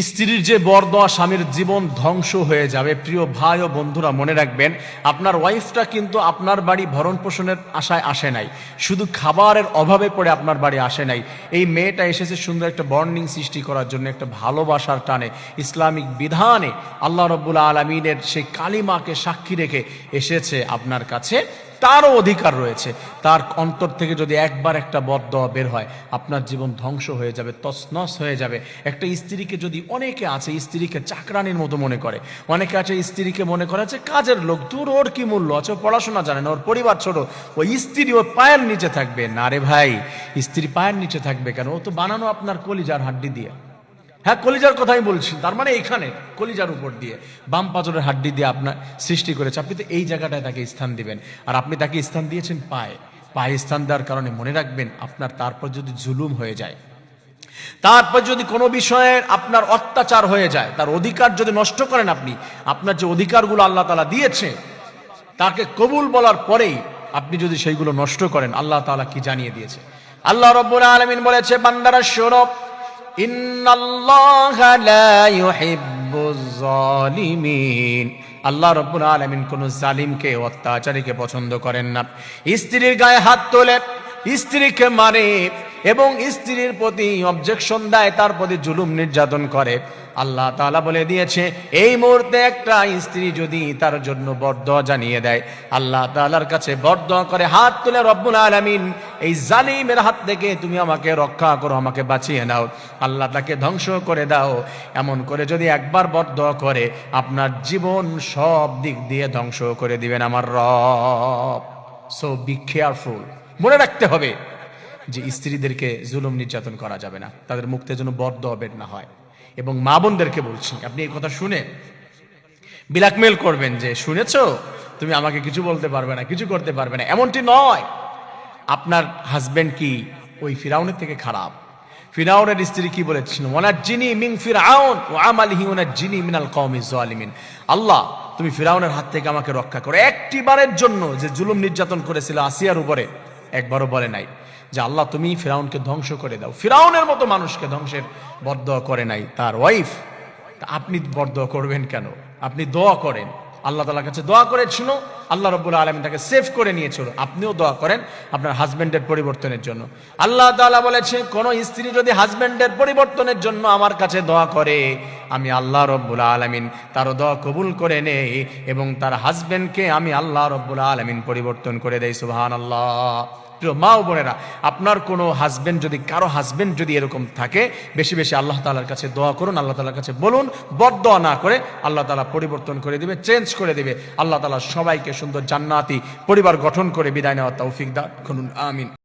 স্ত্রীর যে বর দেওয়া স্বামীর জীবন ধ্বংস হয়ে যাবে। প্রিয় ভাই ও বন্ধুরা, মনে রাখবেন, আপনার ওয়াইফটা কিন্তু আপনার বাড়ি ভরণ পোষণের আশায় আসে নাই, শুধু খাবারের অভাবে পড়ে আপনার বাড়ি আসে নাই। এই মেয়েটা এসেছে সুন্দর একটা বন্ডিং সৃষ্টি করার জন্য, একটা ভালোবাসার টানে, ইসলামিক বিধানে আল্লাহ রাব্বুল আলামিনের সেই কালিমাকে সাক্ষী রেখে এসেছে আপনার কাছে। তারও অধিকার রয়েছে। তার অন্তর থেকে যদি একবার একটা বদদোয়া বের হয়, আপনার জীবন ধ্বংস হয়ে যাবে, তছনছ হয়ে যাবে। একটা স্ত্রীকে যদি, অনেকে আছে স্ত্রীকে চাকরানির মতো মনে করে, অনেকে আছে স্ত্রীকে মনে করে যে কাজের লোক, দূর, ওর কি মূল্য আছে, ও পড়াশোনা জানে না, ওর পরিবার ছোট, ওই স্ত্রী ওর পায়ের নিচে থাকবে। না রে ভাই, স্ত্রী পায়ের নিচে থাকবে কেন? ও তো বানানো আপনার কলিজার হাড্ডি দিয়ে। হ্যাঁ, কলিজার কথাই বলছি, তার মানে এখানে কলিজার উপর দিয়ে, বাম পাঁজরের হাড্ডি দিয়ে আপনার সৃষ্টি করেছে। আপনি তো এই জায়গাটায় তাকে স্থান দিবেন, আর আপনি তাকে স্থান দিয়েছেন পায়ে। পায়ে স্থান দেওয়ার কারণে মনে রাখবেন, আপনার তারপর যদি জুলুম হয়ে যায়, তারপর যদি কোনো বিষয়ের আপনার অত্যাচার হয়ে যায়, তার অধিকার যদি নষ্ট করেন, আপনি আপনার যে অধিকারগুলো আল্লাহ তাআলা দিয়েছে তাকে কবুল বলার পরেই আপনি যদি সেইগুলো নষ্ট করেন, আল্লাহ তাআলা কি জানিয়ে দিয়েছে? আল্লাহ রাব্বুল আলামিন বলেছে, বান্দারা শোনো, ইন্নাল্লাহা লা ইউহিব্বুজ জালিমিন। আল্লাহ রাব্বুল আলামিন কোন জালিমকে, অত্যাচারীকে পছন্দ করেন না। স্ত্রীর গায়ে হাত তোলে, স্ত্রীকে মারে এবং স্ত্রীর প্রতি অবজেকশন দেয়, তার প্রতি জুলুম নির্যাতন করে, আল্লাহ তাআলা বলে দিয়েছে, এই মুহূর্তে একটা স্ত্রী যদি তার জন্য বরদোয়া জানিয়ে দেয়, আল্লাহ তাআলার কাছে বরদোয়া করে হাত তুলে, রব্বুল আলামিন এই জালিমের হাত থেকে তুমি আমাকে রক্ষা করো, আমাকে বাঁচিয়ে নাও, আল্লাহ তাকে ধ্বংস করে দাও, এমন করে যদি একবার বরদোয়া করে, আপনার জীবন সব দিক দিয়ে ধ্বংস করে দিবেন আমার রব। So be careful. মনে রাখতে হবে যে স্ত্রীদেরকে জুলুম নির্যাতন করা যাবে না, তাদের মুখ থেকে যেন বরদোয়া বের না হয়। এবং মা বোনদেরকে বলছি, আপনি এই কথা শুনে ব্ল্যাকমেল করবেন যে শুনেছো, তুমি আমাকে কিছু বলতে পারবে না, কিছু করতে পারবে না, এমনটি নয়। আপনার হাজবেন্ড কি ওই ফিরাউনের থেকে খারাপ? ফিরাউনের স্ত্রী কি বলেছিল? ওয়ানাজ্জিনি মিন ফিরআউন ওয়া আমালিহি ওয়ানাজ্জিনি মিনাল কওমিজ জালিমিন। আল্লাহ, তুমি ফিরাউনের হাত থেকে আমাকে রক্ষা করো। একটি বারের জন্য যে জুলুম নির্যাতন করেছিল আসিয়ার উপরে, একবারও বলে নাই যে আল্লাহ তুমি ফিরাউনকে ধ্বংস করে দাও। ফিরাউনের মতো মানুষকে ধ্বংসের বরদোয়া করে নাই তার ওয়াইফ। আপনি বরদোয়া করবেন কেন? আপনি দোয়া করেন, আল্লাহ তাআলার কাছে দোয়া করেছিল, আল্লাহ রাব্বুল আলামিন তাকে সেভ করে নিয়েছিল। আপনিও দোয়া করেন আপনার হাজবেন্ডের পরিবর্তনের জন্য। আল্লাহ তাআলা বলেছে, কোন স্ত্রী যদি হাজবেন্ডের পরিবর্তনের জন্য আমার কাছে দোয়া করে, আমি আল্লাহ রাব্বুল আলামিন তার দোয়া কবুল করে নেই এবং তার হাজবেন্ডকে আমি আল্লাহ রাব্বুল আলামিন পরিবর্তন করে দেই। সুবহানাল্লাহ। প্রিয় মা ও বোনেরা, আপনার কোনো হাজবেন্ড যদি, কারো হাজবেন্ড যদি এরকম থাকে, বেশি বেশি আল্লাহ তাআলার কাছে দোয়া করুন, আল্লাহ তাআলার কাছে বলুন, বদদোয়া না করে আল্লাহ তাআলা পরিবর্তন করে দিবে, চেঞ্জ করে দিবে। আল্লাহ তাআলা সবাইকে সুন্দর জান্নাতি পরিবার গঠন করে বিদায় নেওয়ার তৌফিক দান করুন। আমিন।